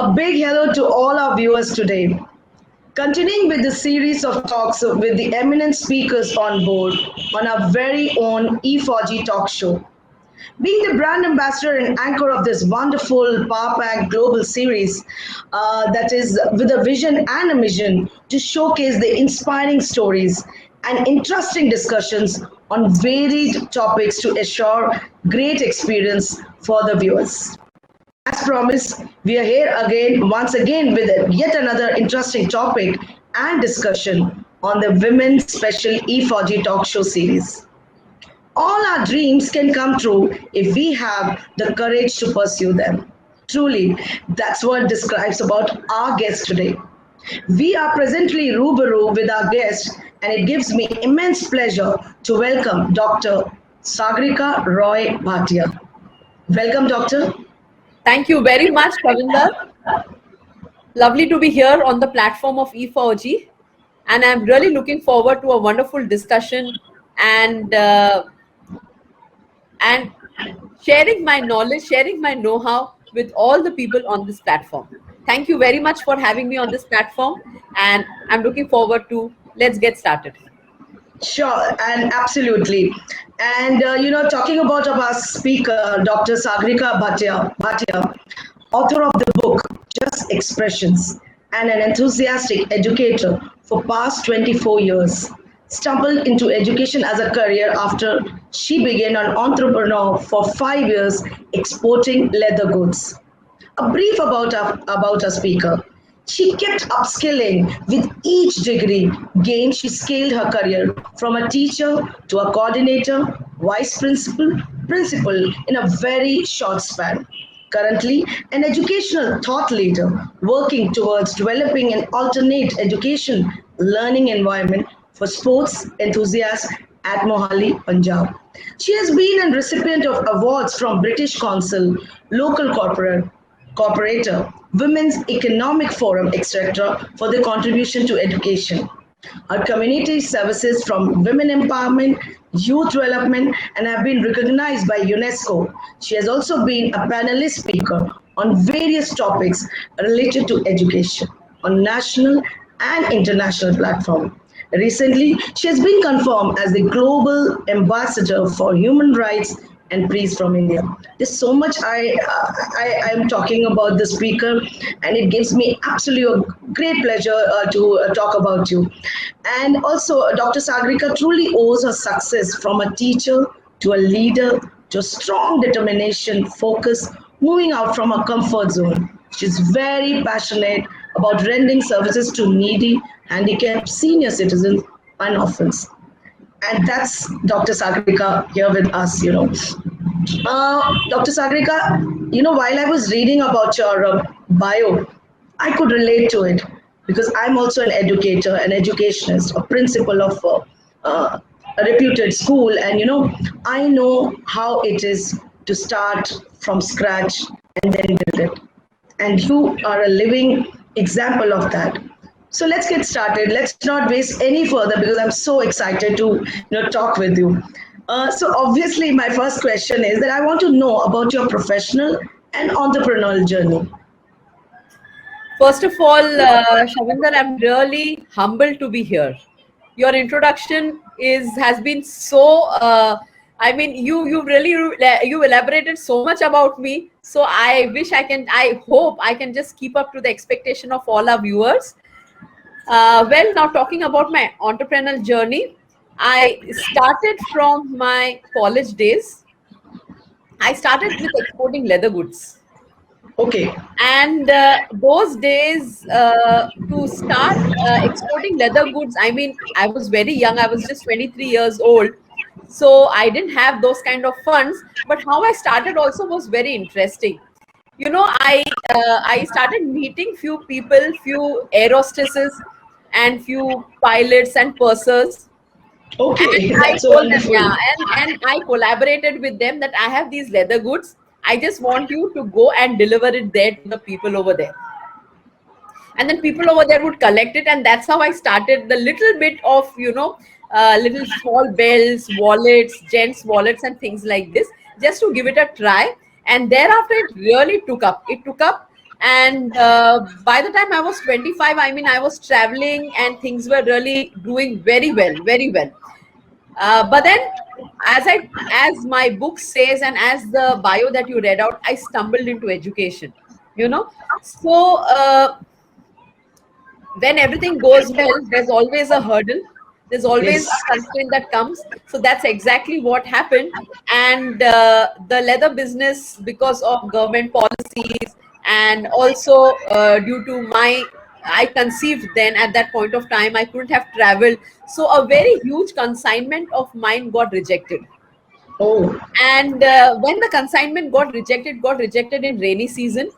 A big hello to all our viewers today. Continuing with the series of talks with the eminent speakers on board on our very own Efauji Talk Show. Being the brand ambassador and anchor of this wonderful power-packed global series that is with a vision and a mission to showcase the inspiring stories and interesting discussions on varied topics to assure great experience for the viewers. As promised, we are here again, once again, with yet another interesting topic and discussion on the Women's Special Efauji Talk Show series. All our dreams can come true if we have the courage to pursue them. Truly, that's what describes about our guest today. We are presently rubaru with our guest, and it gives me immense pleasure to welcome Dr. Sagareeka Roy Bhatia. Welcome, Doctor. Thank you very much, Kavinder. Lovely to be here on the platform of Efauji, and I'm really looking forward to a wonderful discussion and sharing my knowledge, sharing my know-how with all the people on this platform. Thank you very much for having me on this platform, and I'm looking forward to let's get started. Sure, and absolutely. And, talking about our speaker, Dr. Sagareeka Bhatia, author of the book, Just Expressions, and an enthusiastic educator for past 24 years, stumbled into education as a career after she began an entrepreneur for 5 years exporting leather goods. A brief about our speaker. She kept upskilling with each degree gained. She scaled her career from a teacher to a coordinator, vice principal in a very short span. Currently, an educational thought leader working towards developing an alternate education learning environment for sports enthusiasts at Mohali, Punjab. She has been a recipient of awards from British Council, local corporator, Women's Economic Forum, etc., for their contribution to education. Her community services from women empowerment, youth development, and have been recognized by UNESCO. She has also been a panelist speaker on various topics related to education on national and international platforms. Recently, she has been confirmed as the Global Ambassador for Human Rights and Peace from India. There's so much I am talking about the speaker, and it gives me absolutely a great pleasure to talk about you. And also, Dr. Sagareeka truly owes her success from a teacher to a leader to a strong determination, focus, moving out from her comfort zone. She's very passionate about rendering services to needy, handicapped, senior citizens, and orphans. And that's Dr. Sagareeka here with us, Dr. Sagareeka, while I was reading about your bio, I could relate to it because I'm also an educator, an educationist, a principal of a reputed school. And, I know how it is to start from scratch and then build it. And you are a living example of that. So let's get started. Let's not waste any further because I'm so excited to talk with you. So obviously my first question is that I want to know about your professional and entrepreneurial journey. First of all, Shavinder, I'm really humbled to be here. Your introduction has been so, you elaborated so much about me. So I hope I can just keep up to the expectation of all our viewers. Now talking about my entrepreneurial journey, I started from my college days. I started with exporting leather goods. Okay. And those days, to start exporting leather goods, I was very young. I was just 23 years old. So I didn't have those kind of funds. But how I started also was very interesting. I started meeting few people, few air hostesses, and few pilots and pursers. Okay, and that's so wonderful. and I collaborated with them that I have these leather goods. I just want you to go and deliver it there to the people over there. And then people over there would collect it, and that's how I started the little bit of, little small bells, wallets, gents wallets and things like this, just to give it a try. And thereafter, it really took up. It took up And by the time I was 25, I mean, I was traveling and things were really doing very well, very well. But then, as my book says, and as the bio that you read out, I stumbled into education. You know, so when everything goes well, there's always a hurdle. There's always Yes. a constraint that comes. So that's exactly what happened. And the leather business, because of government policies, and also due to I conceived then at that point of time, I couldn't have traveled. So a very huge consignment of mine got rejected. Oh, And when the consignment got rejected in rainy season.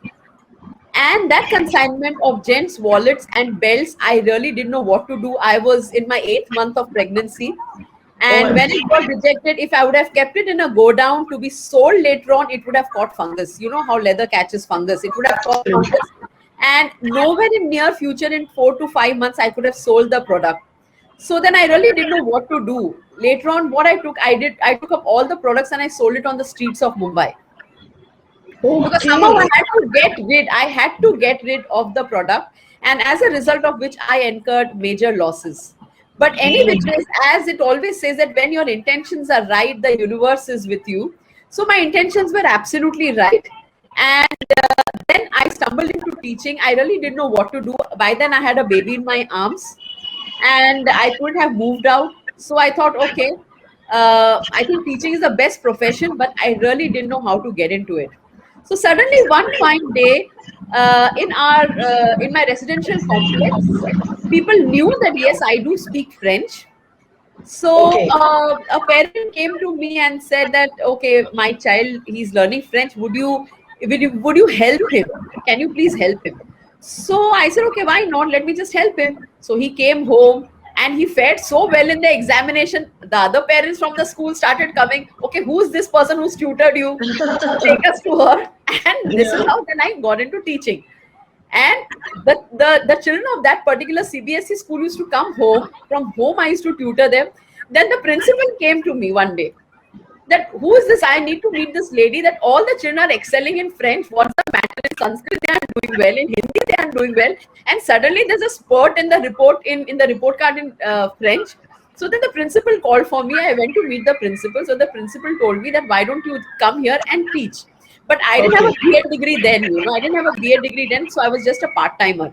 And that consignment of gents' wallets and belts, I really didn't know what to do. I was in my 8th month of pregnancy. And when it OMG. got rejected, if I would have kept it in a go down to be sold later on, it would have caught fungus. You know how leather catches fungus. It would have caught Absolutely. fungus. And nowhere in near future, in 4 to 5 months, I could have sold the product. So then I really didn't know what to do. Later on, what I took up all the products and I sold it on the streets of Mumbai, because somehow Okay. I had to get rid of the product, and as a result of which I incurred major losses. But any which ways, as it always says, that when your intentions are right, the universe is with you. So my intentions were absolutely right. And then I stumbled into teaching. I really didn't know what to do. By then I had a baby in my arms and I could have moved out. So I thought, okay, I think teaching is the best profession, but I really didn't know how to get into it. So suddenly, one fine day, in my residential complex, people knew that yes, I do speak French. So Okay. a parent came to me and said that, okay, my child, he's learning French. Would you help him? Can you please help him? So I said, okay, why not? Let me just help him. So he came home and he fared so well in the examination. The other parents from the school started coming. Okay, who's this person who's tutored you? Take us to her. And this is Yeah. how then I got into teaching. And the children of that particular CBSE school used to come home. From home, I used to tutor them. Then the principal came to me one day that, who is this? I need to meet this lady. That all the children are excelling in French. What's the matter? In Sanskrit, they are doing well. In Hindi, they are doing well. And suddenly there's a spurt in the report in the report card in French. So then the principal called for me. I went to meet the principal. So the principal told me that, why don't you come here and teach? But I didn't have Okay. a BEd degree then, I didn't have a BEd degree then, so I was just a part-timer.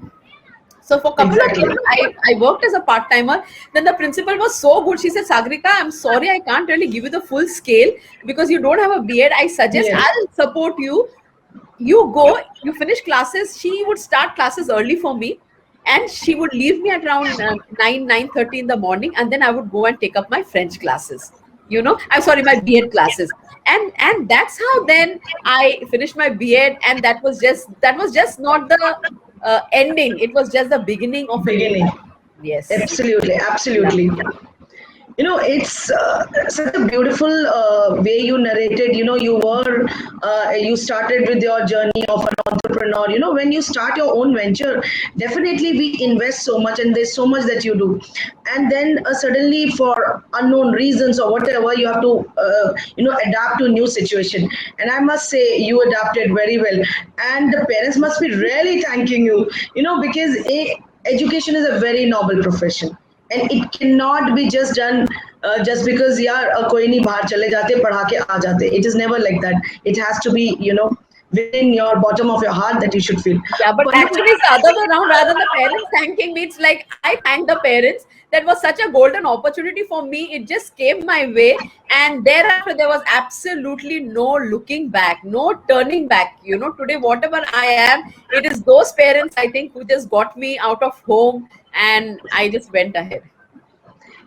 So for a couple of Exactly. years, I worked as a part-timer. Then the principal was so good. She said, Sagarika, I'm sorry, I can't really give you the full scale because you don't have a BEd. I suggest Yes. I'll support you. You go, you finish classes. She would start classes early for me. And she would leave me at around 9:30 in the morning. And then I would go and take up my French classes. I'm sorry, my BEd classes. And that's how then I finished my BEd. And that was just not the ending. It was just the beginning of a new Beginning. life. Yes. Absolutely. Yeah. Absolutely. It's such a beautiful way you narrated. You started with your journey of an entrepreneur. When you start your own venture, definitely we invest so much and there's so much that you do. And then suddenly, for unknown reasons or whatever, you have to, adapt to a new situation. And I must say, you adapted very well. And the parents must be really thanking you, because education is a very noble profession and it cannot be just done just because यार कोई नहीं बाहर चले जाते पढ़ा के आ जाते. It is never like that. It has to be within your bottom of your heart that you should feel Yeah, but wonderful. actually, it's the other way around. Rather than the parents thanking me, it's like I thank the parents. That was such a golden opportunity for me. It just came my way. And thereafter, there was absolutely no looking back, no turning back. Today, whatever I am, it is those parents, I think, who just got me out of home and I just went ahead.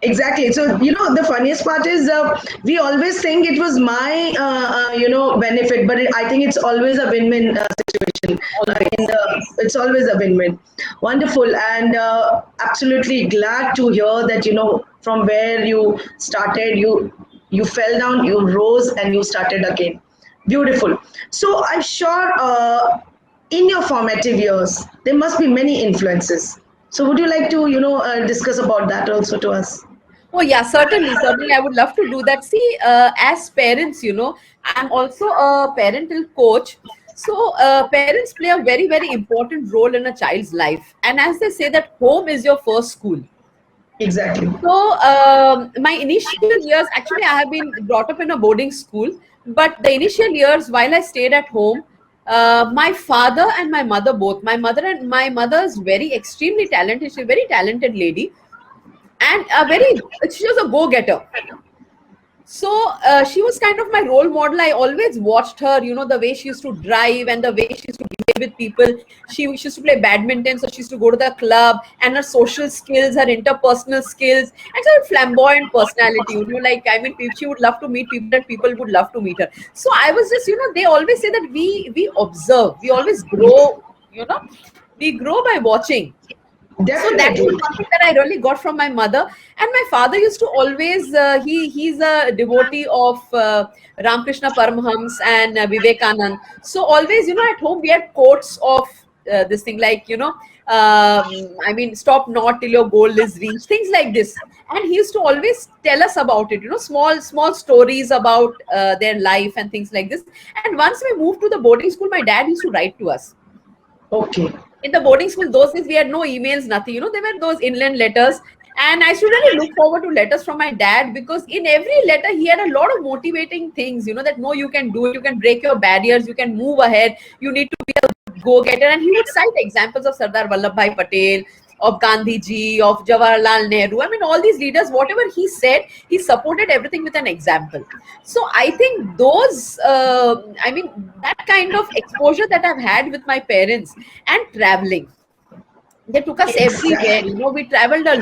Exactly. So, the funniest part is we always think it was my, benefit, but I think it's always a win-win situation. Always. It's always a win-win. Wonderful. And absolutely glad to hear that, from where you started, you fell down, you rose, and you started again. Beautiful. So I'm sure in your formative years, there must be many influences. So would you like to, discuss about that also to us? Oh, yeah, certainly. Certainly, I would love to do that. See, as parents, I'm also a parental coach. So parents play a very, very important role in a child's life. And as they say that home is your first school. Exactly. So my initial years, actually, I have been brought up in a boarding school, but the initial years while I stayed at home, my father and my mother both. My mother is very extremely talented. She's a very talented lady, and she was a go-getter. So she was kind of my role model. I always watched her, the way she used to drive and the way she used to behave with people. She used to play badminton, so she used to go to the club, and her social skills, her interpersonal skills, and so a flamboyant personality. Like, I mean, she would love to meet people and people would love to meet her. So I was just, they always say that we observe, we always grow, we grow by watching. So that Definitely. was something that I really got from my mother. And my father used to always he's a devotee of Ramakrishna Paramahams and Vivekanand. So always, at home we had quotes of this thing, like, I mean, stop not till your goal is reached, things like this. And he used to always tell us about it, small stories about their life and things like this. And once we moved to the boarding school, my dad used to write to us. Okay. In the boarding school, those days we had no emails, nothing. There were those inland letters, and I used to really look forward to letters from my dad, because in every letter he had a lot of motivating things. That no, you can do it, you can break your barriers, you can move ahead, you need to be a go-getter. And he would cite examples of Sardar Vallabhbhai Patel, of Gandhi ji, of Jawaharlal Nehru. I mean, all these leaders, whatever he said, he supported everything with an example. So I think that kind of exposure that I've had with my parents, and traveling. They took us everywhere. Exactly. We traveled a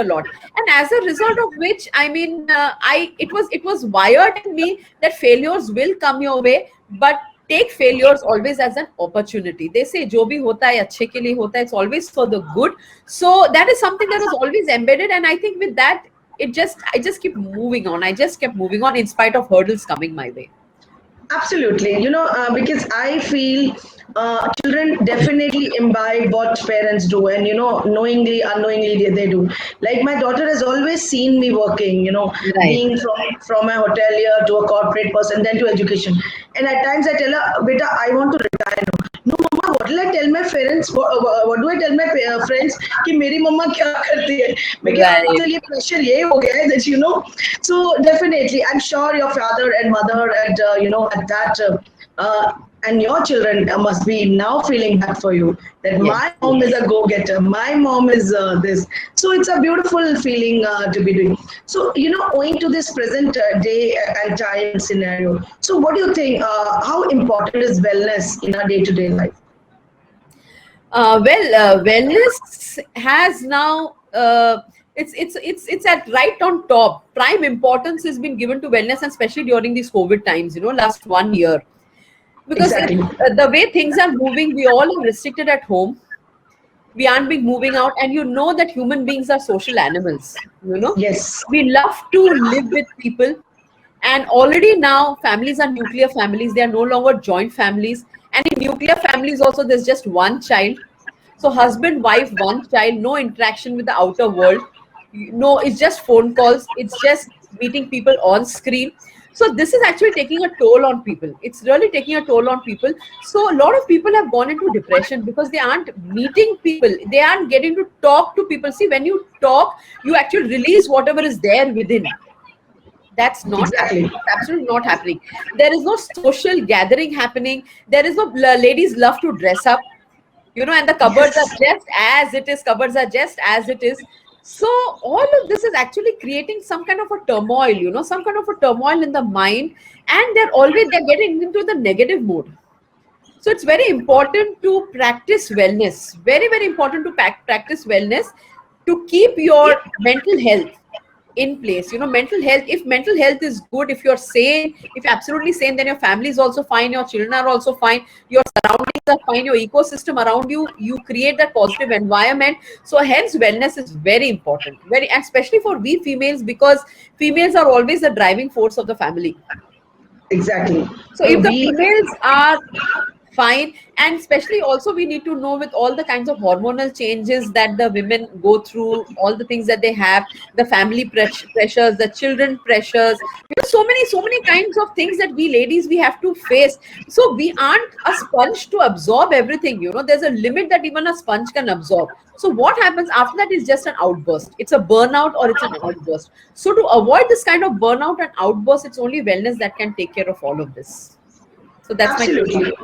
lot, and as a result of which, I mean, it was wired in me that failures will come your way, but take failures always as an opportunity. They say jo bhi hota hai achhe ke liye hota hai, it's always for the good. So that is something that was always embedded, and I think with that, I just keep moving on. I just kept moving on in spite of hurdles coming my way. Absolutely. Because I feel children definitely imbibe what parents do, and knowingly, unknowingly, they do. Like, my daughter has always seen me working, Right. being from a hotelier to a corporate person, then to education. And at times I tell her, Beta, I want to retire now. No, mama, what will I tell my parents? What do I tell my friends? कि मेरी मम्मा क्या करती है? मैं क्या, अब Right. तो ये pressure ये हो गया है that. So definitely, I'm sure your father and mother at that and your children must be now feeling that for you, that Yes. my mom is a go-getter, my mom is this. So it's a beautiful feeling to be doing. So owing to this present day and time scenario. So what do you think? How important is wellness in our day-to-day life? Wellness has now it's at right on top. Prime importance has been given to wellness, and especially during these COVID times. Last 1 year, because Exactly. the way things are moving, we all are restricted at home. We aren't been moving out, and that human beings are social animals. Yes. We love to live with people, and already now families are nuclear families. They are no longer joint families, and in nuclear families also there's just one child. So husband, wife, one child, no interaction with the outer world. No, it's just phone calls, it's just meeting people on screen. So this is actually taking a toll on people. It's really taking a toll on people. So a lot of people have gone into depression because they aren't meeting people. They aren't getting to talk to people. See, when you talk, you actually release whatever is there within. That's not Exactly. happening. It's absolutely not happening. There is no social gathering happening. There is no ladies love to dress up, and the cupboards are Yes. just as it is. Cupboards are just as it is. So all of this is actually creating some kind of a turmoil, some kind of a turmoil in the mind, and they're getting into the negative mode. So it's very important to practice wellness. Very, very important to practice wellness to keep your mental health in place. Mental health, if mental health is good, if you're sane, if you're absolutely sane, then your family is also fine, your children are also fine, your surroundings are fine, your ecosystem around you, you create that positive environment. So hence wellness is very important, very, and especially for we females, because females are always the driving force of the family. Exactly. So if the We females are fine. And especially also we need to know, with all the kinds of hormonal changes that the women go through, all the things that they have, the family pressures, the children pressures, so many kinds of things that we ladies we have to face. So we aren't a sponge to absorb everything. There's a limit that even a sponge can absorb. So what happens after that is just an outburst. It's a burnout or it's an outburst. So to avoid this kind of burnout and outburst, it's only wellness that can take care of all of this. So that's my take on Absolutely. it.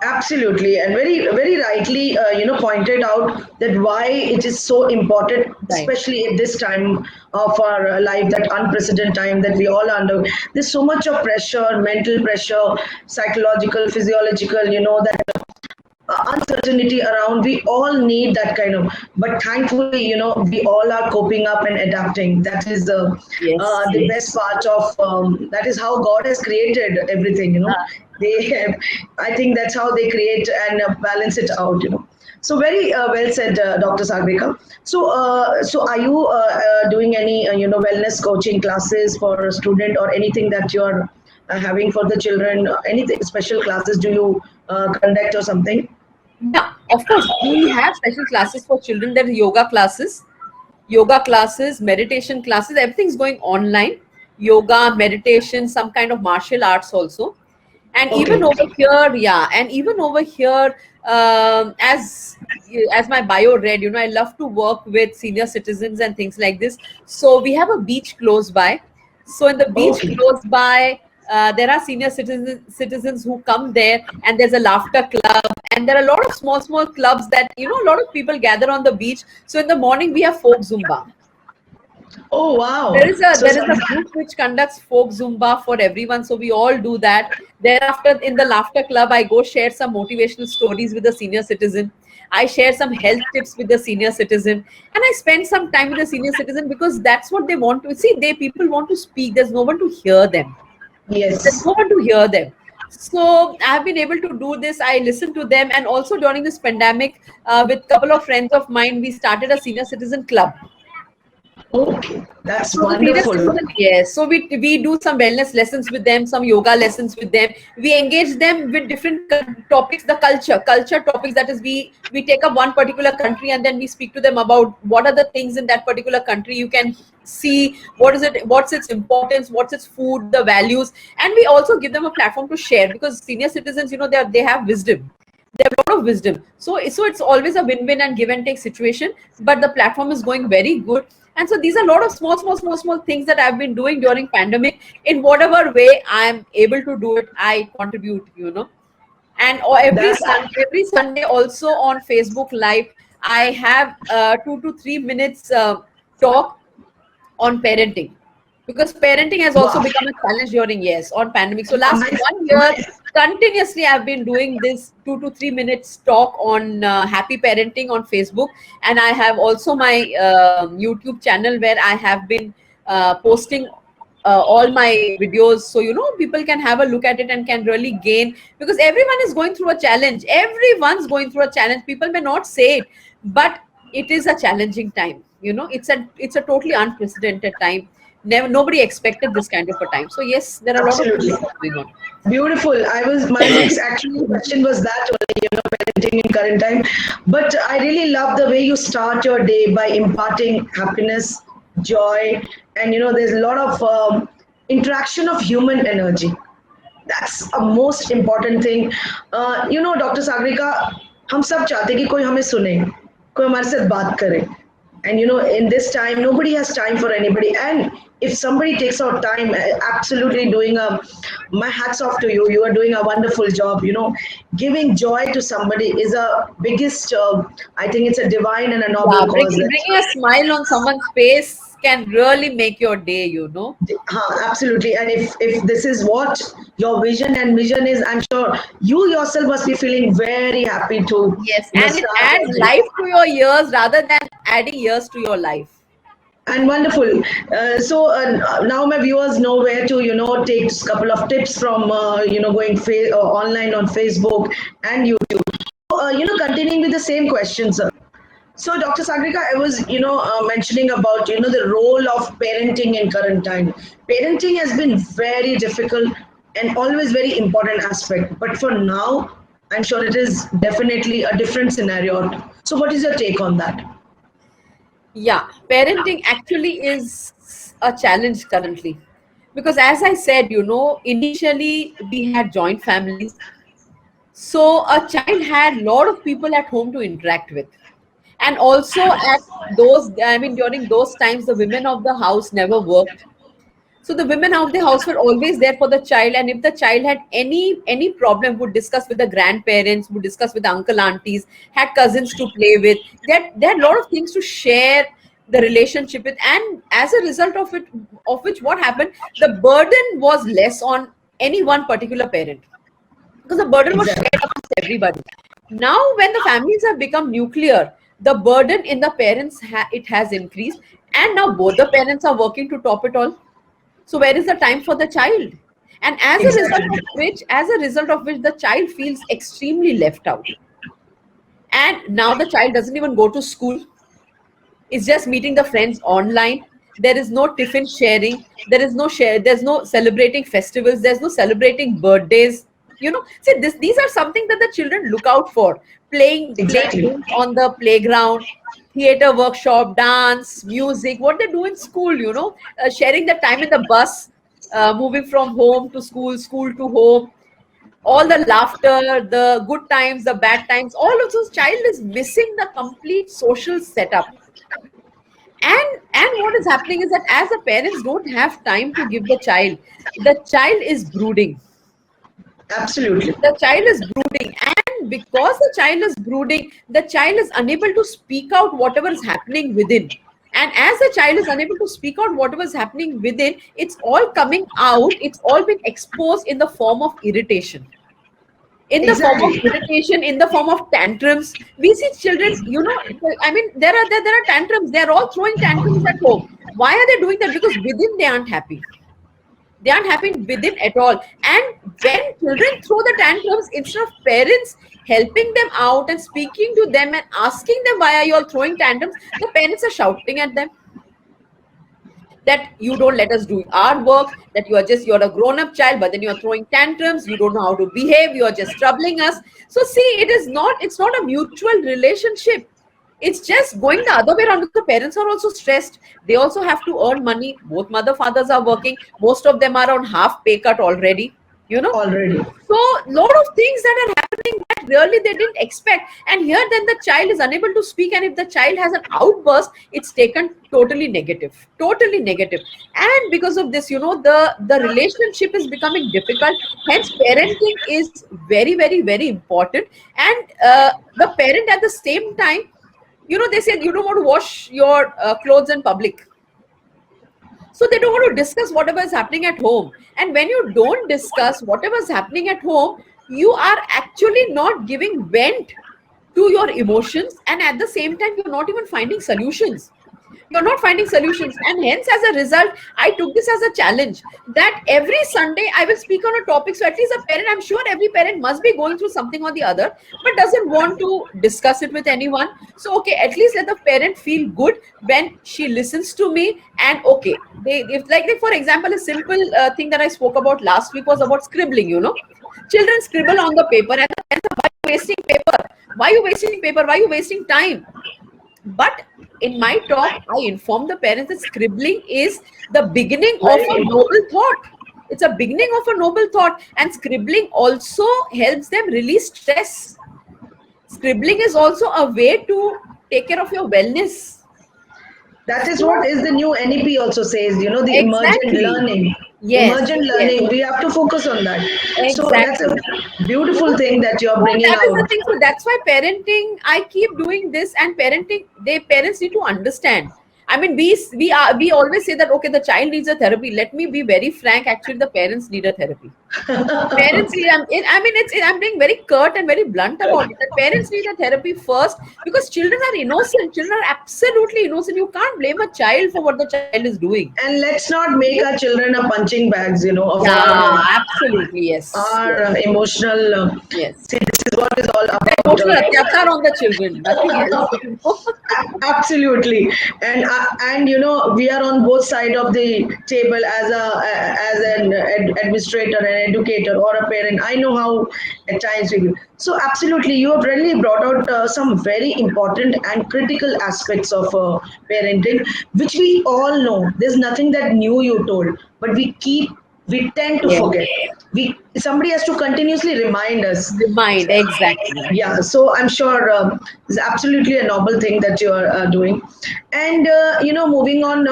Absolutely, and very, very rightly, pointed out that why it is so important, Right. especially at this time of our life, that unprecedented time that we all are under. There's so much of pressure, mental pressure, psychological, physiological, that uncertainty around. We all need that kind of, but thankfully, we all are coping up and adapting. That is Yes, the best part of, that is how God has created everything. They have, I think that's how they create and balance it out. So very well said, Dr. Sagarika. So are you doing any wellness coaching classes for a student, or anything that you're having for the children? Anything special classes do you conduct or something? yeah, of course. We have special classes for children. There are yoga classes, meditation classes. Everything's going online. Yoga, meditation, some kind of martial arts also. And even Okay. over here, yeah, and even over here, as my bio read, I love to work with senior citizens and things like this. So we have a beach close by. So in the beach Okay. close by, there are senior citizens who come there, and there's a laughter club, and there are a lot of small clubs that a lot of people gather on the beach. So in the morning we have folk zumba. Oh There wow. is a So there is some, a group which conducts folk zumba for everyone, so we all do that. Thereafter, in the laughter club, I go share some motivational stories with the senior citizen. I share some health tips with the senior citizen, and I spend some time with the senior citizen, because that's what they want to see. They people want to speak. There's no one to hear them. There's yes. no one to hear them. So I've been able to do this. I listen to them, and also during this pandemic, with a couple of friends of mine, we started a senior citizen club. Okay. That's So the senior wonderful. citizen, yes. So we do some wellness lessons with them, some yoga lessons with them. We engage them with different topics, the culture topics. That is, we take up one particular country, and then we speak to them about what are the things in that particular country. You can see what is it, what's its importance, what's its food, the values, and we also give them a platform to share, because senior citizens, they have wisdom. They have a lot of wisdom. So it's always a win-win and give and take situation. But the platform is going very good. And so these are a lot of small things that I've been doing during pandemic. In whatever way I'm able to do it, I contribute. And every That's Sunday also on Facebook Live, I have 2 to 3 minutes talk on parenting, because parenting has also wow. become a challenge during, yes, on pandemic. So last My, 1 year continuously I've been doing this 2 to 3 minutes talk on happy parenting on Facebook. And I have also my YouTube channel, where I have been posting all my videos, so people can have a look at it and can really gain, because everyone is going through a challenge. Everyone's going through a challenge. People may not say it, but it is a challenging time. It's a totally unprecedented time. Never, nobody expected this kind of a time. So yes, there are a lot of things absolutely. that are going on. Beautiful. My next actually question was that only, parenting in current time. But I really love the way you start your day by imparting happiness, joy, and there's a lot of interaction of human energy. That's a most important thing. Doctor Sagarika, हम सब चाहते हैं कि कोई हमें सुने, कोई हमारे साथ बात करे. And in this time, nobody has time for anybody. And if somebody takes out time, absolutely doing my hats off to you. You are doing a wonderful job. Giving joy to somebody is a biggest. I think it's a divine and a Yeah, noble cause. bringing a smile on someone's face can really make your day. Absolutely. And if this is what your vision and mission is, I'm sure you yourself must be feeling very happy to Yes, and it start adds your day. life to your years rather than adding years to your life. And wonderful. So now my viewers know where to take a couple of tips from going online on Facebook and YouTube. Continuing with the same questions. So, Dr. Sagarika, I was, mentioning about, the role of parenting in current time. Parenting has been very difficult and always very important aspect. But for now, I'm sure it is definitely a different scenario. So, what is your take on that? Yeah, parenting actually is a challenge currently. Because as I said, initially we had joint families. So a child had a lot of people at home to interact with. And also during those times, the women of the house never worked. So the women of the house were always there for the child, and if the child had any problem, would discuss with the grandparents, would discuss with the uncle aunties, had cousins to play with. They had a lot of things to share the relationship with, and as a result of it, of which what happened, the burden was less on any one particular parent because the burden was Exactly. shared amongst everybody. Now, when the families have become nuclear, the burden in the parents it has increased, and now both the parents are working to top it all. So where is the time for the child? And Exactly. as a result of which the child feels extremely left out. And now the child doesn't even go to school. It's just meeting the friends online. There is no tiffin sharing. There's no celebrating festivals. There's no celebrating birthdays. See, these are something that the children look out for. Playing Exactly. games on the playground, theater workshop, dance, music, what they do in school, sharing the time in the bus, moving from home to school, school to home, all the laughter, the good times, the bad times, all of those, child is missing the complete social setup. And what is happening is that as the parents don't have time to give the child is brooding. Absolutely. The child is brooding, and because the child is brooding, the child is unable to speak out whatever is happening within. And as the child is unable to speak out whatever is happening within, it's all coming out, it's all been exposed in the form of irritation, Exactly. in the form of tantrums. We see children, I mean, there are tantrums. They're all throwing tantrums at home. Why are they doing that? Because within they aren't happy. They aren't happy within at all. And when children throw the tantrums, instead of parents helping them out and speaking to them and asking them, why are you all throwing tantrums, the parents are shouting at them that you don't let us do our work, that you're a grown-up child, but then you're throwing tantrums, you don't know how to behave, you're just troubling us. So see, it's not a mutual relationship. It's just going the other way around, because the parents are also stressed. They also have to earn money. Both mother fathers are working. Most of them are on half pay cut already. Already. So lot of things that are happening that really they didn't expect. And here then the child is unable to speak, and if the child has an outburst, it's taken totally negative, totally negative. And because of this, the relationship is becoming difficult. Hence parenting is very, very, very important. And the parent at the same time, they said you don't want to wash your clothes in public. So they don't want to discuss whatever is happening at home. And when you don't discuss whatever is happening at home, you are actually not giving vent to your emotions. And at the same time, you're not even finding solutions. You're not finding solutions. And hence, as a result, I took this as a challenge that every Sunday I will speak on a topic. So at least a parent, I'm sure every parent must be going through something or the other, but doesn't want to discuss it with anyone. So, okay, at least let the parent feel good when she listens to me. And okay, for example, a simple thing that I spoke about last week was about scribbling, Children scribble on the paper, and the parents are, why are you wasting paper? Why are you wasting paper? Why are you wasting time? But in my talk, I inform the parents that scribbling is the beginning of a noble thought. It's a beginning of a noble thought. And scribbling also helps them release stress. Scribbling is also a way to take care of your wellness. That is what is the new NEP also says, the emergent Exactly. learning. Yes. Emergent Yes. learning, we have to focus on that. So that's a Exactly. beautiful thing that you're So bringing that is the out. thing. So that's why parenting, I keep doing this, and parents need to understand. I mean, we always say that okay, the child needs a therapy. Let me be very frank. Actually, the parents need a therapy. Parents need, I'm being very curt and very blunt about it. That parents need a therapy first, because children are innocent. Children are absolutely innocent. You can't blame a child for what the child is doing. And let's not make our children a punching bags, of Yeah, absolutely. Yes. our Yes. emotional. Yes. See, this is what is all The about. emotional atyachar on the children. Nothing else. Absolutely. And and we are on both sides of the table as an administrator, an educator, or a parent. I know how at times we do. So absolutely, you have really brought out some very important and critical aspects of parenting, which we all know. There's nothing that new you told, but we tend to Yeah. forget. We Somebody has to continuously remind us. Remind, exactly. Yeah, so I'm sure it's absolutely a noble thing that you are doing. And moving on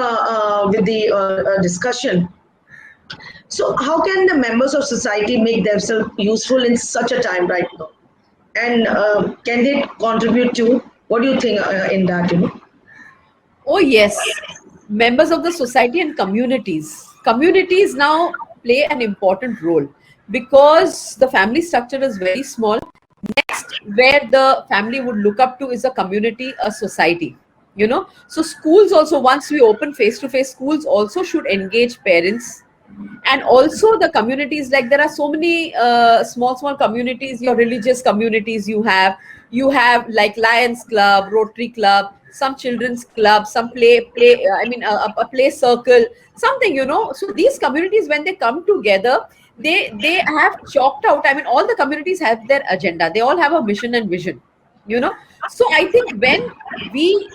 with the discussion. So how can the members of society make themselves useful in such a time right now? And can they contribute to? What do you think in that? Oh, yes. Members of the society and communities. Communities now play an important role because the family structure is very small. Next, where the family would look up to is a community, a society. So schools also, once we open face to face, schools also should engage parents, and also the communities. Like there are so many small communities, your religious communities, you have like Lions Club, Rotary Club, some children's club, some play a play circle, something. So these communities, when they come together, they have chalked out, I mean, all the communities have their agenda, they all have a mission and vision. So I think when we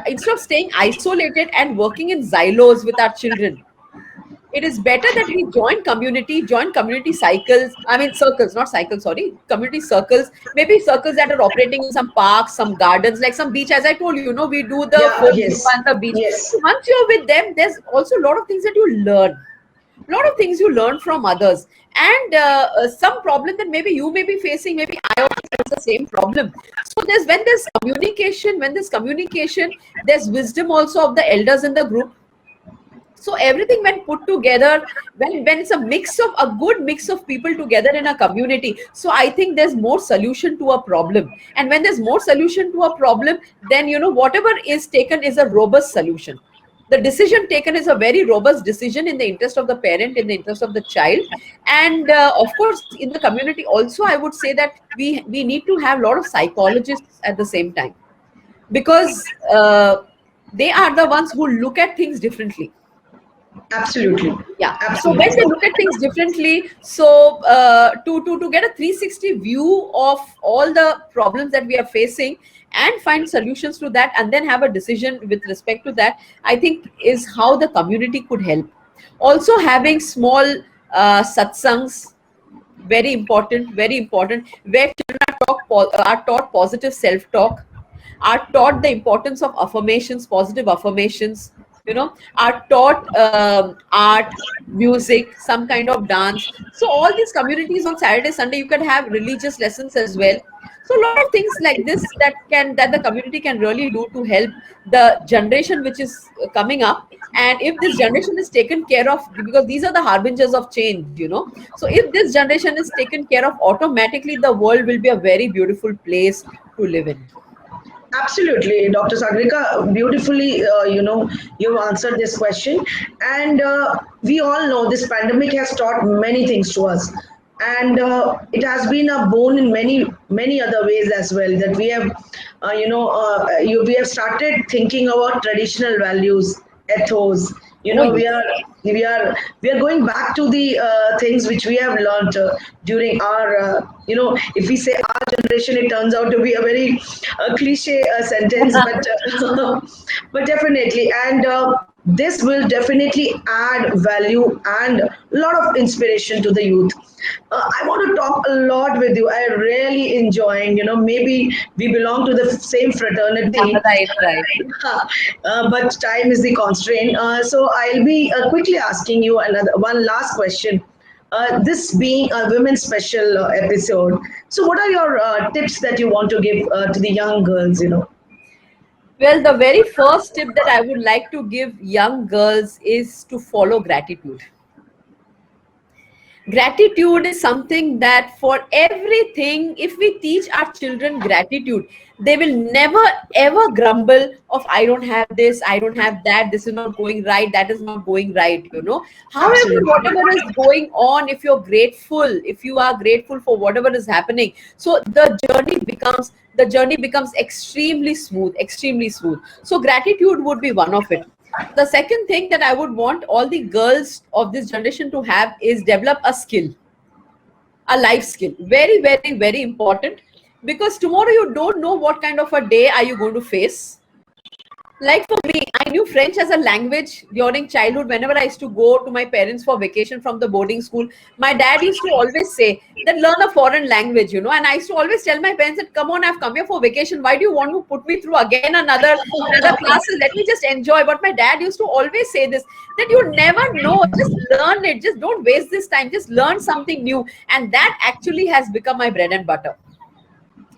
instead of staying isolated and working in silos with our children, it is better that we join community cycles, I mean circles, not cycles, sorry, community circles, maybe circles that are operating in some parks, some gardens, like some beach. As I told you, we do the Yeah, folk yoga yes, on the beach. yes. So once you're with them, there's also a lot of things that you learn, a lot of things you learn from others. And some problem that maybe you may be facing, maybe I also face the same problem. So when there's communication, there's wisdom also of the elders in the group. So everything when put together, when it's a good mix of people together in a community, so I think there's more solution to a problem. And when there's more solution to a problem, then whatever is taken is a robust solution. The decision taken is a very robust decision in the interest of the parent, in the interest of the child. And of course, in the community also, I would say that we need to have a lot of psychologists at the same time, because they are the ones who look at things differently. Absolutely. Yeah. So when Absolutely. they look at things differently, so to get a 360 view of all the problems that we are facing and find solutions to that, and then have a decision with respect to that, I think is how the community could help. Also having small satsangs, very important, where children are taught positive self-talk, are taught the importance of affirmations, positive affirmations, are taught art, music, some kind of dance. So all these communities on Saturday, Sunday, you can have religious lessons as well. So a lot of things like this that the community can really do to help the generation which is coming up. And if this generation is taken care of, because these are the harbingers of change. So if this generation is taken care of, automatically the world will be a very beautiful place to live in. Absolutely, Dr. Sagarika, beautifully, you answered this question. And we all know this pandemic has taught many things to us. And it has been a boon in many, many other ways as well. That we have, we have started thinking about traditional values, ethos. Oh We yes. are we are we are going back to the things which we have learned during our if we say our generation, it turns out to be a very cliche sentence, but but definitely. And this will definitely add value and a lot of inspiration to the youth. I want to talk a lot with you. I really enjoying, maybe we belong to the same fraternity, Right, right. but time is the constraint. So I'll be quickly asking you another one last question. This being a women's special episode, so what are your tips that you want to give to the young girls? Well, the very first tip that I would like to give young girls is to follow gratitude. Gratitude is something that for everything, if we teach our children gratitude, they will never ever grumble of I don't have this, I don't have that, this is not going right, that is not going right, you know. However, Absolutely. whatever is going on, if you're grateful, if you are grateful for whatever is happening, so the journey becomes extremely smooth, extremely smooth. So gratitude would be one of it. The second thing that I would want all the girls of this generation to have is develop a skill, a life skill. Very, very, very important, because tomorrow you don't know what kind of a day are you going to face. Like for me, I knew French as a language during childhood. Whenever I used to go to my parents for vacation from the boarding school, my dad used to always say that learn a foreign language, you know. And I used to always tell my parents that, come on, I've come here for vacation. Why do you want to put me through again another classes? Let me just enjoy. But my dad used to always say this, that you never know. Just learn it. Just don't waste this time. Just learn something new. And that actually has become my bread and butter,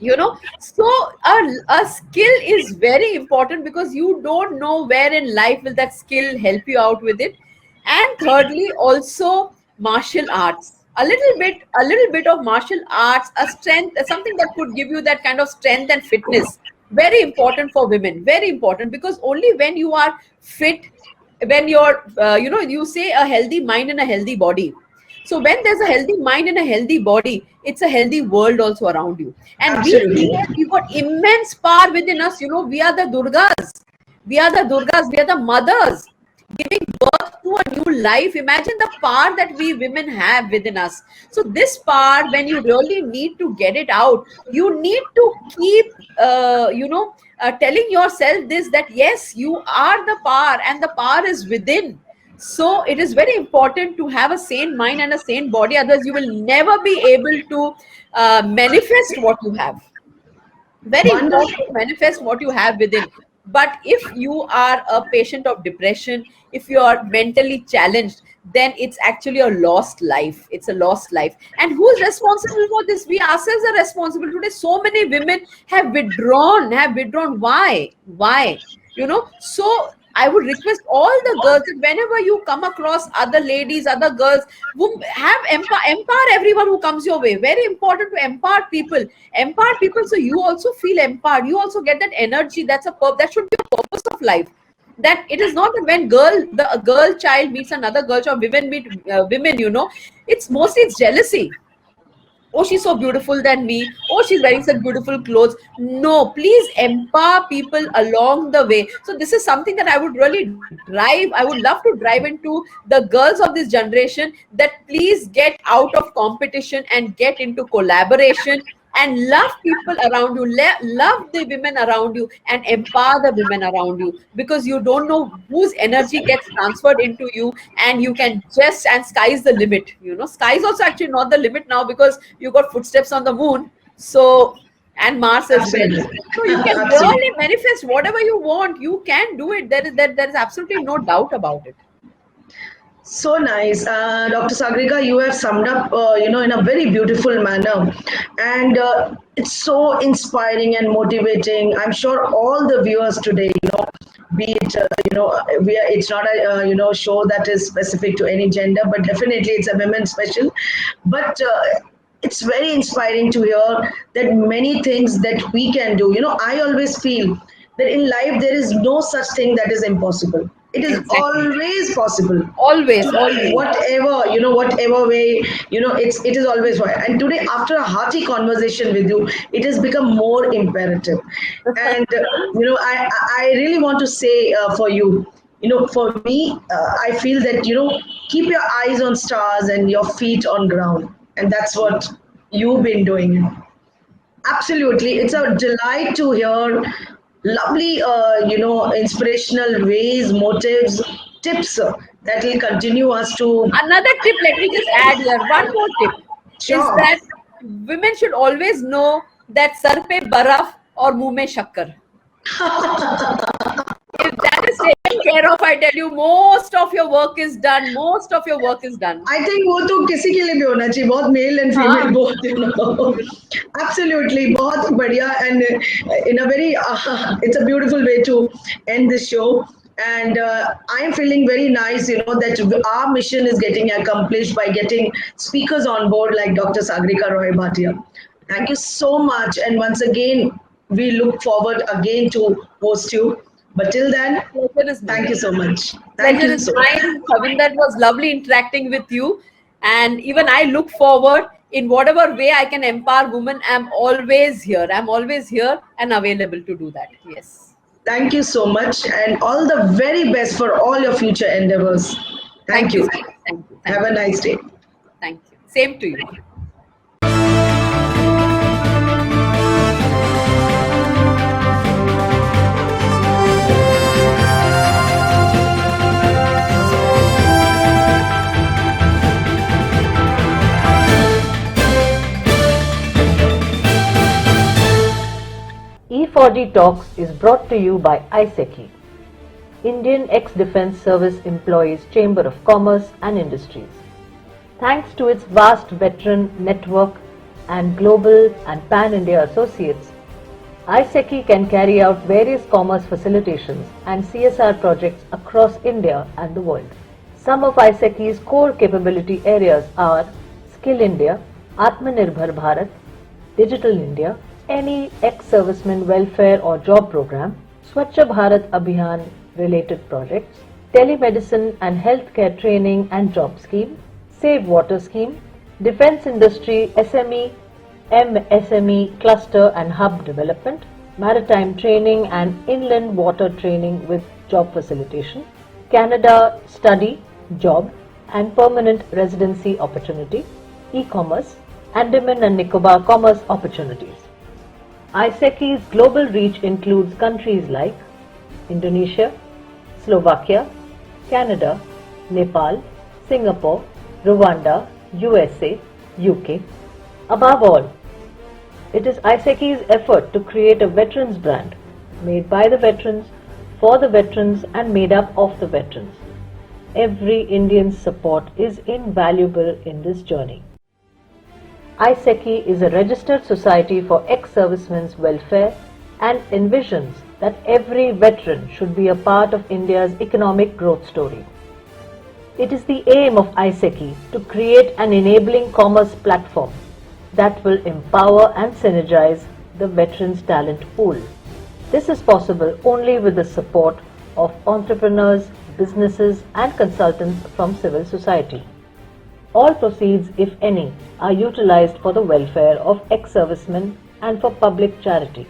you know. So a skill is very important, because you don't know where in life will that skill help you out with it. And thirdly, also martial arts, a little bit of martial arts, a strength, something that could give you that kind of strength and fitness. Very important for women, very important, because only when you are fit, when you're you say a healthy mind and a healthy body. So when there's a healthy mind and a healthy body, it's a healthy world also around you. And we Absolutely. women, we got immense power within us. You know, we are the Durgas. We are the Durgas. We are the mothers giving birth to a new life. Imagine the power that we women have within us. So this power, when you really need to get it out, you need to keep, telling yourself this, that yes, you are the power and the power is within. So it is very important to have a sane mind and a sane body. Otherwise, you will never be able to manifest what you have. Very important Wonderful. to manifest what you have within. But if you are a patient of depression, if you are mentally challenged, then it's actually a lost life. It's a lost life. And who's responsible for this? We ourselves are responsible. Today so many women have withdrawn. Why, you know? So I would request all the girls that whenever you come across other ladies, other girls, whom have empower everyone who comes your way. Very important to empower people, so you also feel empowered, you also get that energy. That should be a purpose of life. That it is not that when a girl child meets another girl child, women meet women, you know, it's jealousy. Oh, she's so beautiful than me. Oh, she's wearing such beautiful clothes. No, please empower people along the way. So this is something that I would really drive. I would love to drive into the girls of this generation, that please get out of competition and get into collaboration, and love people around you, love the women around you, and empower the women around you, because you don't know whose energy gets transferred into you. And you can just, and sky's the limit, you know. Sky is also actually not the limit now, because you got footsteps on the moon, so, and Mars as well. Absolutely. So you can Absolutely. really manifest whatever you want. You can do it. There is absolutely no doubt about it. So nice, Dr. Sagarika. You have summed up, in a very beautiful manner, and it's so inspiring and motivating. I'm sure all the viewers today, be it, it's not a, show that is specific to any gender, but definitely it's a women special. But it's very inspiring to hear that many things that we can do. I always feel that in life there is no such thing that is impossible. It is Exactly. always possible. Always, always. Whatever, whatever way, it is always right. And today, after a hearty conversation with you, it has become more imperative. And I really want to say, for you, for me, I feel that, keep your eyes on stars and your feet on ground, and that's what you've been doing. Absolutely. It's a delight to hear lovely, inspirational ways, motives, tips that will continue us to. Another tip, let me just add here. One more tip is Sure. that women should always know that sar pe baraf or muh mein shakkar. If that is taken care of, I tell you, most of your work is done. Most of your work is done. I think वो तो किसी के लिए भी होना चाहिए, बहुत mail and female हाँ. both, Absolutely, बहुत बढ़िया, and in a very, it's a beautiful way to end this show. And I am feeling very nice, that our mission is getting accomplished by getting speakers on board like Dr. Sagareeka Roy Bhatia. Thank you so much. And once again, we look forward again to host you. But till then, Pleasure is thank you mine. so much. Thank Pleasure you is so much. mine, Kavinder. It was lovely interacting with you. And even I look forward in whatever way I can empower women. I'm always here. I'm always here and available to do that. Yes. Thank you so much. And all the very best for all your future endeavors. Thank Thank you you. so much. Thank you. Have Thank a you. nice day. Thank you. Same to you. Efauji Talks is brought to you by IESECCI, Indian Ex-Defence Service Employees Chamber of Commerce and Industries. Thanks to its vast veteran network and global and pan-India associates, IESECCI can carry out various commerce facilitations and CSR projects across India and the world. Some of IESECCI's core capability areas are Skill India, Atmanirbhar Bharat, Digital India, any ex-serviceman welfare or job program, Swachh Bharat Abhiyan related projects, telemedicine and healthcare training and job scheme, Save Water scheme, defense industry SME, MSME cluster and hub development, maritime training and inland water training with job facilitation, Canada study, job and permanent residency opportunity, e-commerce, Andaman and Nicobar commerce opportunities. IESECCI's global reach includes countries like Indonesia, Slovakia, Canada, Nepal, Singapore, Rwanda, USA, UK. Above all, it is IESECCI's effort to create a veterans brand made by the veterans, for the veterans and made up of the veterans. Every Indian's support is invaluable in this journey. IESECCI is a registered society for ex-servicemen's welfare and envisions that every veteran should be a part of India's economic growth story. It is the aim of IESECCI to create an enabling commerce platform that will empower and synergize the veterans' talent pool. This is possible only with the support of entrepreneurs, businesses and consultants from civil society. All proceeds, if any, are utilized for the welfare of ex-servicemen and for public charity.